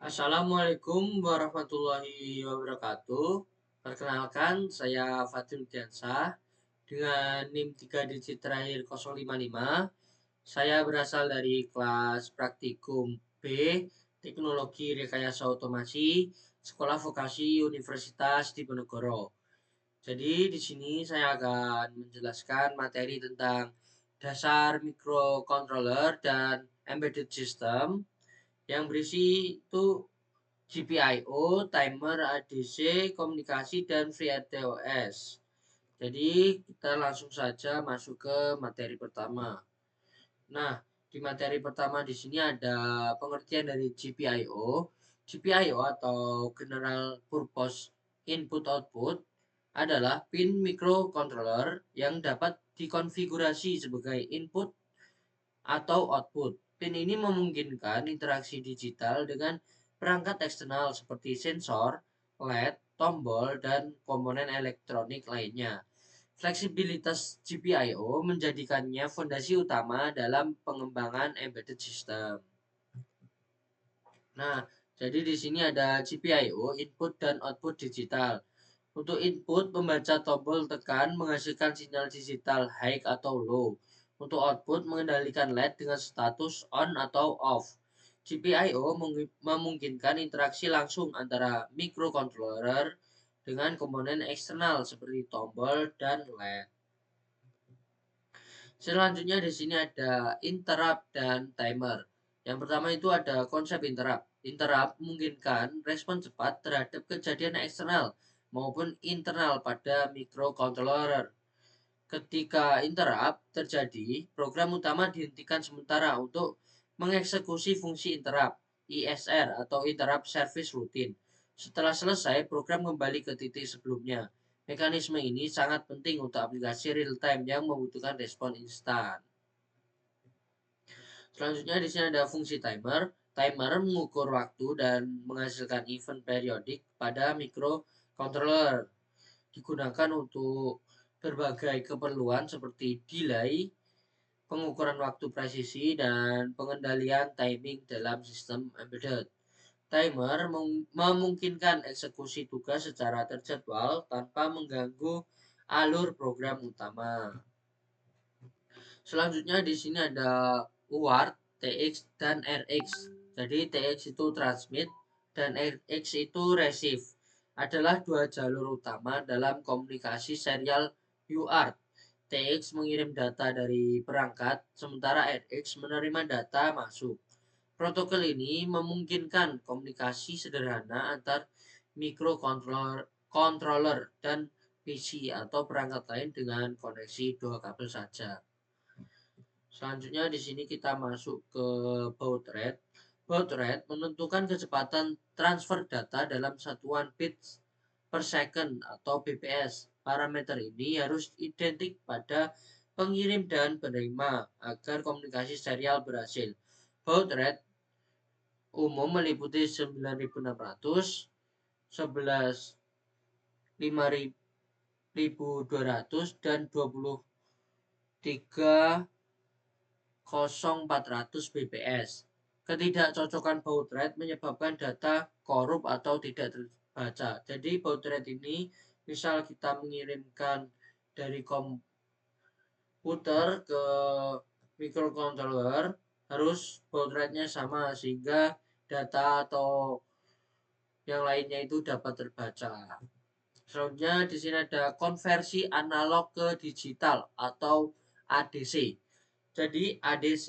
Assalamualaikum warahmatullahi wabarakatuh. Perkenalkan, saya Fatul Diansah dengan NIM 3 digit terakhir 055. Saya berasal dari kelas praktikum B, Teknologi Rekayasa Otomasi, Sekolah Vokasi Universitas Diponegoro. Jadi di sini saya akan menjelaskan materi tentang dasar microcontroller dan embedded system yang berisi itu GPIO, timer, ADC, komunikasi, dan FreeRTOS. Jadi kita langsung saja masuk ke materi pertama. Nah, di materi pertama di sini ada pengertian dari GPIO. GPIO atau General Purpose Input Output adalah pin microcontroller yang dapat dikonfigurasi sebagai input atau output. Pin ini memungkinkan interaksi digital dengan perangkat eksternal seperti sensor, LED, tombol, dan komponen elektronik lainnya. Fleksibilitas GPIO menjadikannya fondasi utama dalam pengembangan embedded system. Nah, jadi di sini ada GPIO, input dan output digital. Untuk input, membaca tombol tekan menghasilkan sinyal digital high atau low. Untuk output, mengendalikan LED dengan status on atau off. GPIO memungkinkan interaksi langsung antara microcontroller dengan komponen eksternal seperti tombol dan LED. Selanjutnya di sini ada interrupt dan timer. Yang pertama itu ada konsep interrupt. Interrupt memungkinkan respon cepat terhadap kejadian eksternal maupun internal pada microcontroller. Ketika interrupt terjadi, program utama dihentikan sementara untuk mengeksekusi fungsi interrupt ISR atau interrupt service routine. Setelah selesai, program kembali ke titik sebelumnya. Mekanisme ini sangat penting untuk aplikasi real time yang membutuhkan respon instan. Selanjutnya di sini ada fungsi timer. Timer mengukur waktu dan menghasilkan event periodik pada microcontroller. Digunakan untuk berbagai keperluan seperti delay, pengukuran waktu presisi, dan pengendalian timing dalam sistem embedded. Timer memungkinkan eksekusi tugas secara terjadwal tanpa mengganggu alur program utama. Selanjutnya di sini ada UART, TX dan RX. Jadi TX itu transmit dan RX itu receive. Adalah dua jalur utama dalam komunikasi serial UART. TX mengirim data dari perangkat, sementara RX menerima data masuk. Protokol ini memungkinkan komunikasi sederhana antar microcontroller dan PC atau perangkat lain dengan koneksi dua kabel saja. Selanjutnya di sini kita masuk ke baud rate. Baud rate menentukan kecepatan transfer data dalam satuan bits per second atau bps. Parameter ini harus identik pada pengirim dan penerima agar komunikasi serial berhasil. Baud rate umum meliputi 9600, 11 5200 dan 23.0400 bps. Ketidakcocokan baud rate menyebabkan data korup atau tidak terbaca. Jadi baud rate ini misal kita mengirimkan dari komputer ke microcontroller harus baud rate-nya sama sehingga data atau yang lainnya itu dapat terbaca. Selanjutnya di sini ada konversi analog ke digital atau ADC. Jadi ADC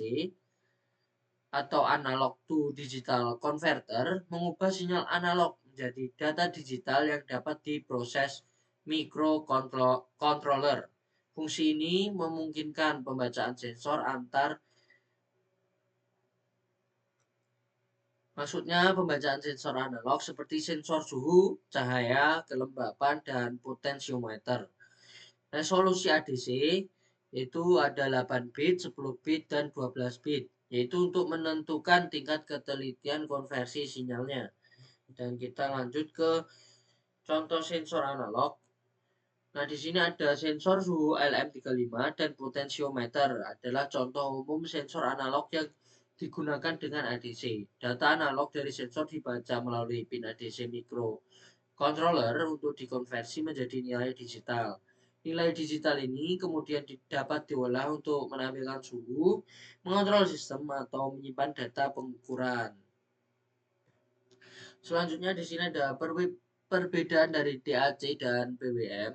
atau analog to digital converter mengubah sinyal analog menjadi data digital yang dapat diproses microcontroller. Fungsi ini memungkinkan pembacaan sensor antar. Maksudnya pembacaan sensor analog seperti sensor suhu, cahaya, kelembapan, dan potensiometer. Resolusi ADC yaitu ada 8 bit, 10 bit, dan 12 bit, yaitu untuk menentukan tingkat ketelitian konversi sinyalnya. Dan kita lanjut ke contoh sensor analog. Nah, di sini ada sensor suhu LM35 dan potensiometer adalah contoh umum sensor analog yang digunakan dengan ADC. Data analog dari sensor dibaca melalui pin ADC microcontroller untuk dikonversi menjadi nilai digital. Nilai digital ini kemudian dapat diolah untuk menampilkan suhu, mengontrol sistem, atau menyimpan data pengukuran. Selanjutnya di sini ada perbedaan dari DAC dan PWM.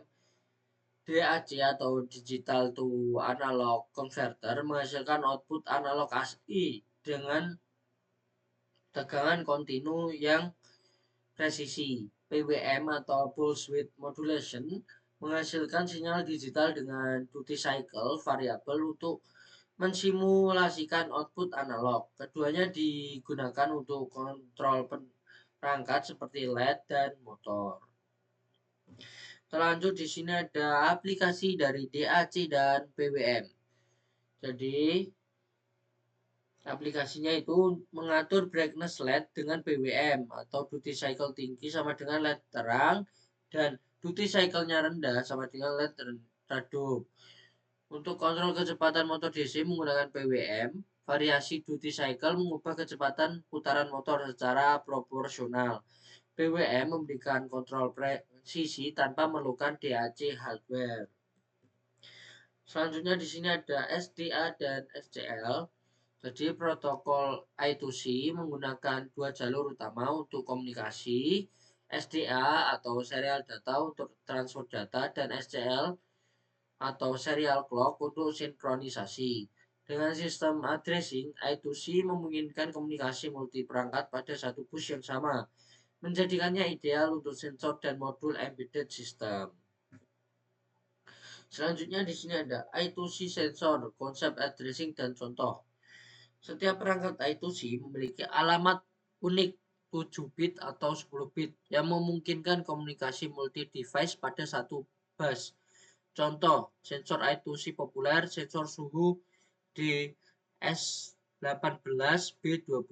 DAC atau Digital to Analog Converter menghasilkan output analog asli dengan tegangan kontinu yang presisi. PWM atau Pulse Width Modulation menghasilkan sinyal digital dengan duty cycle variabel untuk mensimulasikan output analog. Keduanya digunakan untuk kontrol perangkat seperti LED dan motor. Terlanjut di sini ada aplikasi dari DAC dan PWM. Jadi aplikasinya itu mengatur brightness LED dengan PWM atau duty cycle tinggi sama dengan LED terang dan duty cycle-nya rendah sama dengan LED redup. Untuk kontrol kecepatan motor DC menggunakan PWM, variasi duty cycle mengubah kecepatan putaran motor secara proporsional. PWM memberikan kontrol presisi tanpa memerlukan DAC hardware. Selanjutnya di sini ada SDA dan SCL. Jadi protokol I2C menggunakan dua jalur utama untuk komunikasi, SDA atau serial data untuk transfer data dan SCL atau serial clock untuk sinkronisasi. Dengan sistem addressing, I2C memungkinkan komunikasi multi perangkat pada satu bus yang sama, menjadikannya ideal untuk sensor dan modul embedded system. Selanjutnya di sini ada I2C sensor, konsep addressing dan contoh. Setiap perangkat I2C memiliki alamat unik 7 bit atau 10 bit yang memungkinkan komunikasi multi device pada satu bus. Contoh, sensor I2C populer, sensor suhu DS18B20,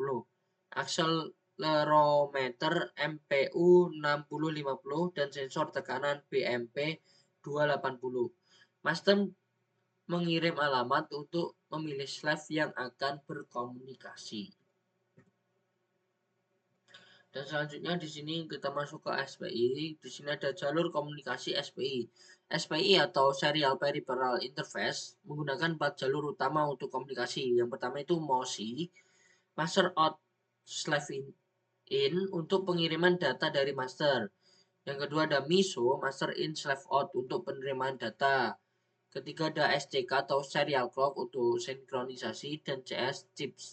akselerometer MPU 6050 dan sensor tekanan BMP280. Master mengirim alamat untuk memilih slave yang akan berkomunikasi. Dan selanjutnya di sini kita masuk ke SPI. Di sini ada jalur komunikasi SPI. SPI atau Serial Peripheral Interface menggunakan 4 jalur utama untuk komunikasi. Yang pertama itu MOSI, Master Out Slave In untuk pengiriman data dari master. Yang kedua ada MISO, Master In Slave Out untuk penerimaan data. Ketiga ada SCK atau Serial Clock untuk sinkronisasi dan CS Chips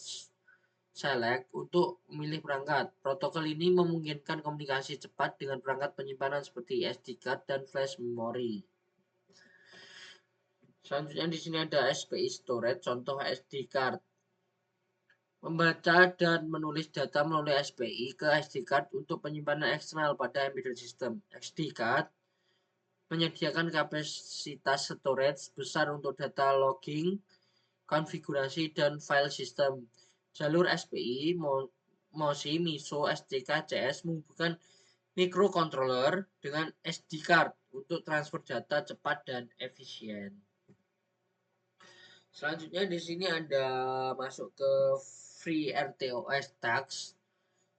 Select untuk memilih perangkat. Protokol ini memungkinkan komunikasi cepat dengan perangkat penyimpanan seperti SD card dan flash memory. Selanjutnya di sini ada SPI storage, contoh SD card. Membaca dan menulis data melalui SPI ke SD card untuk penyimpanan eksternal pada embedded system. SD card menyediakan kapasitas storage besar untuk data logging, konfigurasi, dan file system. Jalur SPI, MOSI, MISO, SDK, CS menghubungkan microcontroller dengan SD card untuk transfer data cepat dan efisien. Selanjutnya di sini ada masuk ke FreeRTOS tax.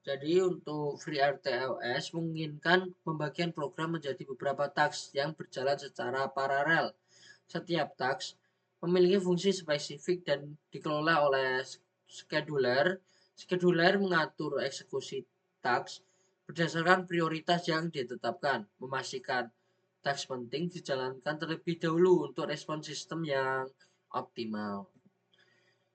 Jadi untuk FreeRTOS memungkinkan pembagian program menjadi beberapa task yang berjalan secara paralel. Setiap task memiliki fungsi spesifik dan dikelola oleh scheduler. Scheduler mengatur eksekusi task berdasarkan prioritas yang ditetapkan, memastikan task penting dijalankan terlebih dahulu untuk respon sistem yang optimal.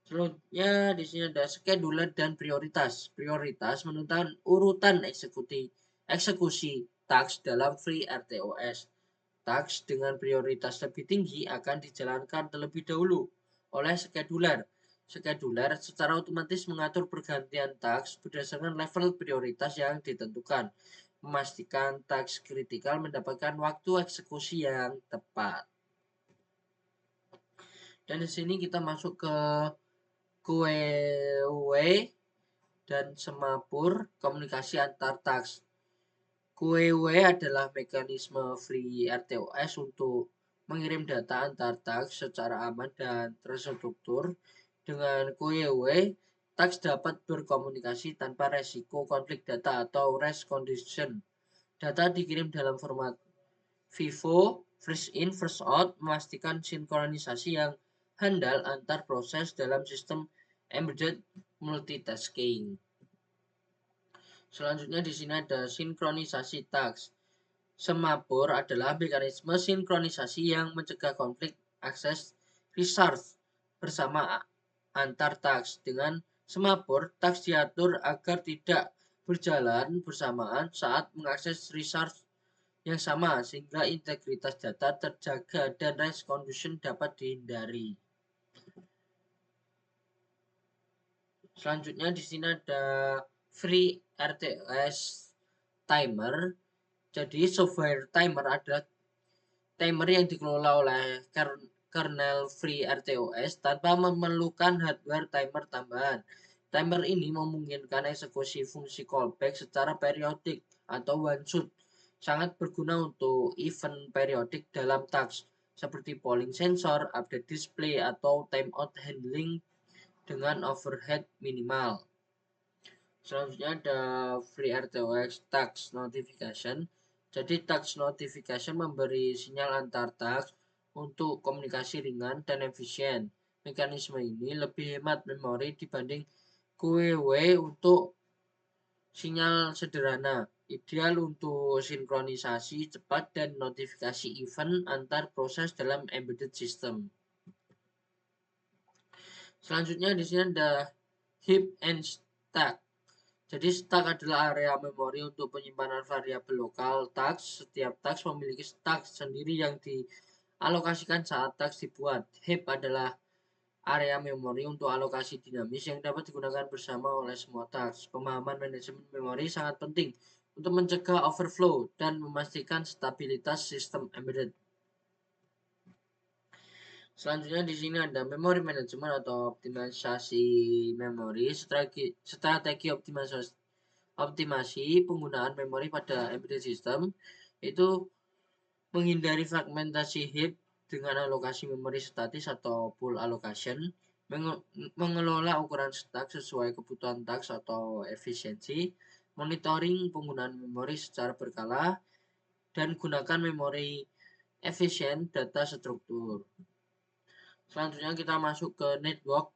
Selanjutnya di sini ada scheduler dan prioritas. Prioritas menentukan urutan eksekusi task dalam FreeRTOS. Task dengan prioritas lebih tinggi akan dijalankan terlebih dahulu oleh scheduler. Scheduler secara otomatis mengatur pergantian task berdasarkan level prioritas yang ditentukan, memastikan task kritikal mendapatkan waktu eksekusi yang tepat. Dan di sini kita masuk ke QEW dan semapur komunikasi antar task. QEW adalah mekanisme FreeRTOS untuk mengirim data antar task secara aman dan terstruktur. Dengan QEW, task dapat berkomunikasi tanpa resiko konflik data atau race condition. Data dikirim dalam format FIFO, first in, first out, memastikan sinkronisasi yang handal antar proses dalam sistem embedded multitasking. Selanjutnya di sini ada sinkronisasi task. Semapur adalah mekanisme sinkronisasi yang mencegah konflik akses resource bersama antar task. Dengan semapur, task diatur agar tidak berjalan bersamaan saat mengakses resource yang sama sehingga integritas data terjaga dan race condition dapat dihindari. Selanjutnya di sini ada free RTOS timer. Jadi software timer adalah timer yang dikelola oleh kernel free RTOS tanpa memerlukan hardware timer tambahan. Timer ini memungkinkan eksekusi fungsi callback secara periodik atau one shot. Sangat berguna untuk event periodik dalam task seperti polling sensor, update display, atau timeout handling dengan overhead minimal. Selanjutnya ada free RTOS task notification. Jadi task notification memberi sinyal antar task untuk komunikasi ringan dan efisien. Mekanisme ini lebih hemat memori dibanding QW untuk sinyal sederhana. Ideal untuk sinkronisasi cepat dan notifikasi event antar proses dalam embedded system. Selanjutnya di sini ada heap and stack. Jadi stack adalah area memori untuk penyimpanan variabel lokal task. Setiap task memiliki stack sendiri yang dialokasikan saat task dibuat. Heap adalah area memori untuk alokasi dinamis yang dapat digunakan bersama oleh semua task. Pemahaman manajemen memori sangat penting untuk mencegah overflow dan memastikan stabilitas sistem embedded. Selanjutnya di sini ada memory management atau optimalisasi memori, strategi optimasi penggunaan memori pada embedded system itu menghindari fragmentasi heap dengan alokasi memori statis atau pool allocation, mengelola ukuran stack sesuai kebutuhan task atau efisiensi, monitoring penggunaan memori secara berkala, dan gunakan memori efisien data struktur. Selanjutnya kita masuk ke network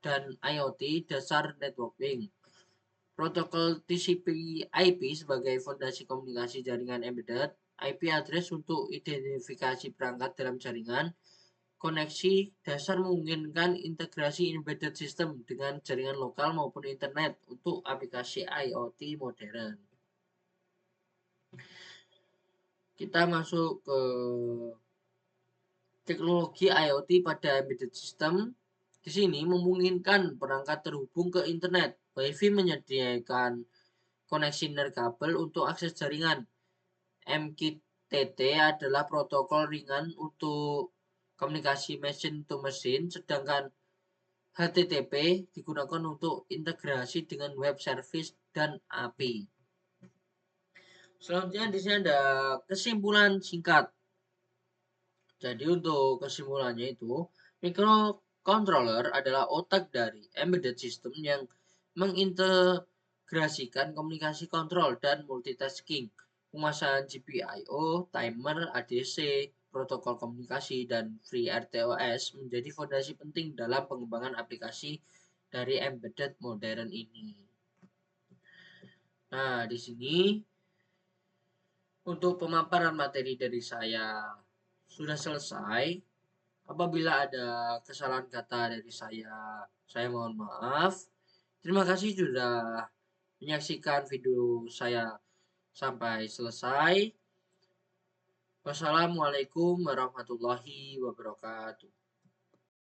dan IoT dasar networking. Protokol TCP/IP sebagai fondasi komunikasi jaringan embedded, IP address untuk identifikasi perangkat dalam jaringan, koneksi dasar memungkinkan integrasi embedded system dengan jaringan lokal maupun internet untuk aplikasi IoT modern. Kita masuk ke teknologi IoT pada embedded system. Di sini memungkinkan perangkat terhubung ke internet. Wi-Fi menyediakan koneksi nirkabel untuk akses jaringan. MQTT adalah protokol ringan untuk komunikasi machine to machine, sedangkan HTTP digunakan untuk integrasi dengan web service dan API. Selanjutnya di sini ada kesimpulan singkat. Jadi untuk kesimpulannya itu, microcontroller adalah otak dari embedded system yang mengintegrasikan komunikasi kontrol dan multitasking. Penguasaan GPIO, timer, ADC, protokol komunikasi, dan free RTOS menjadi fondasi penting dalam pengembangan aplikasi dari embedded modern ini. Nah, di sini untuk pemaparan materi dari saya sudah selesai. Apabila ada kesalahan kata dari saya mohon maaf. Terima kasih sudah menyaksikan video saya sampai selesai. Wassalamualaikum warahmatullahi wabarakatuh.